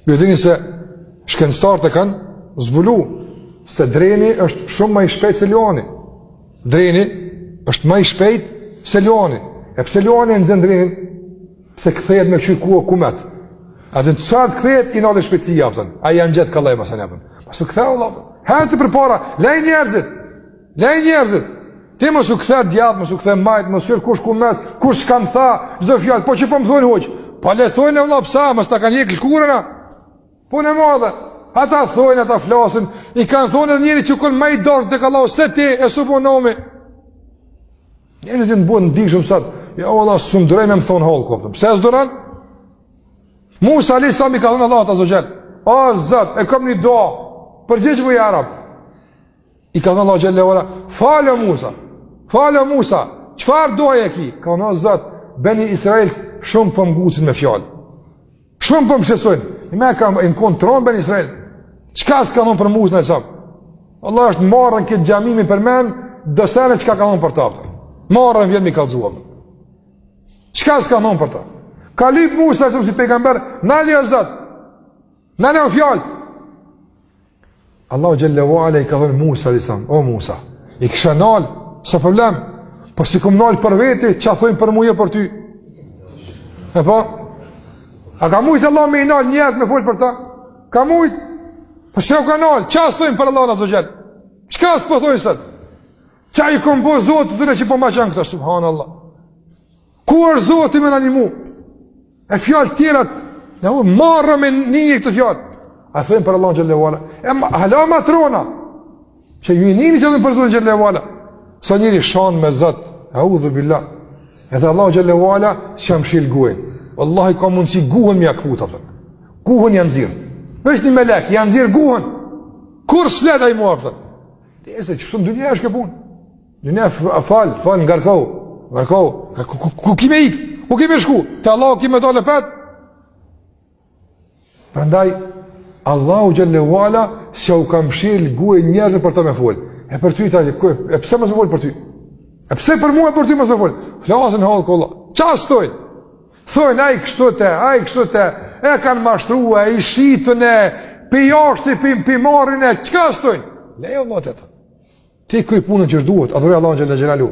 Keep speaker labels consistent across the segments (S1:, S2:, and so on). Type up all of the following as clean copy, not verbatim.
S1: Ju dini se shkencëtarët e kanë zbulu se dreni është shumë më i shpejt se leoni. Dreni është më i shpejt se leoni. E pse leoni e nxjerr drenin? Pse kthehet me çuj kumet. Atë të çart kthehet i nalë shpejtësia apo. Ai janë gjatë kallaj masan apo. Pas u ktheu valla. Hajde përpara, lej njerëzit. Lej njerëzit. Ti mos u kthe djath, mos u kthe majt, mos hyr kush kumet, kush s'kam tha, çdo fjalë, po që po më thonë hoq. Po le thonë valla psa, mos ta kanë ikë kurrëna. Punë e madhe. Ata thonë, ata flasin, i kanë thonë edhe njëri që kon më i dorë tek Allahu se ti e suponomi. Njëri që bën ndihshëm sot. Ja valla s'undroj me më thon hall koptë. Pse s'doran? Musa alayhis salam i ka thënë Allahu azza xal. O Zot, e kam një dua. Përgjigj më ja Rab. I ka thënë Allahu xhalla wala, falë Musa. Falë Musa. Çfarë doje ki? Ka thënë o Zot, beni Israil shumë po mgucin me fjalë. Shumë po mësojnë. Më ka në kontroll beni Israil. Çka s'ka thënë për Musa në sap? Allah është marrën këtë xhamimi për men, do sane çka ka thënë për ta. Marrën vjen mi kallzuam. Çka s'ka thënë për ta? Ka lyp Musa si pejgamber, nali o Zot. Nali o fjalë. Allahu xhalla wala i ka thënë Musa lisan, o Musa, i kisha nal, sa problem, po si kum nal për veti, ç'a thojnë për mua për ty? E po? A ka mujt Allah me i nal njerëz me fol për ta? Ka mujt? Po se u ka nal, ç'a thojnë për Allahun azza xal? Çka s'po thojnë sot? Ç'a i kombo Zoti thonë që po ma çan këta subhanallah. Ku është Zoti më tani mu? E fjalë tjera, ne u marrëm me një këtë fjalë. A thënë për Allahun xhallahu ala. Hala matrona. Që ju nini që për Zotin xhallahu ala. Sa njëri shan me Zot, audhu billah. Edhe Allahu xhallahu ala shamshil guën. Wallahi ka mundsi guën më akfut atë. Guën janë nxirr. Vesh një melek janë nxirr guën. Kur s'let ai mua atë. Ti se çu dunia është këpun. Dunia fal ngarkau. Ngarkau. Ku kime ik? Ku kime shku? Te Allahu kime dalë pat. Prandaj Allahu xhallahu ala se u ka mshil guë njerëz për të më fol. E për ty tani, e pse mos më fol për ty? E pse për mua për ty mos më fol? Flasin hall kolla. Ç'a stoj? Thonë ai kështu te, e kanë mashtruar, i shitën e pe jashtë, pe marrin e çka stoj? Lejo mot atë. Ti kry punën që duhet, adhuroj Allahun xhallahu xhelalu.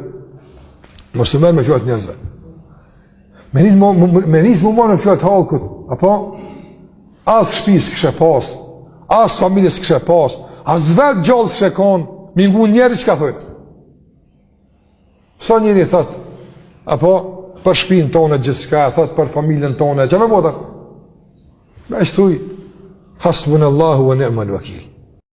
S1: Mos më merr me fjalë njerëzve. Me nis më marrën fjalë hallkut, apo as shtëpis kësha pas, as familjes kësha pas, as vetë gjallë kësha kon, mingu njerë që ka thujnë. Sa njëri thot, apo për shpinë tonë gjithë shka, thot për familjen tonë, që me bota? Me ishtë thuj, hasbunallahu wa ni'mal wakil.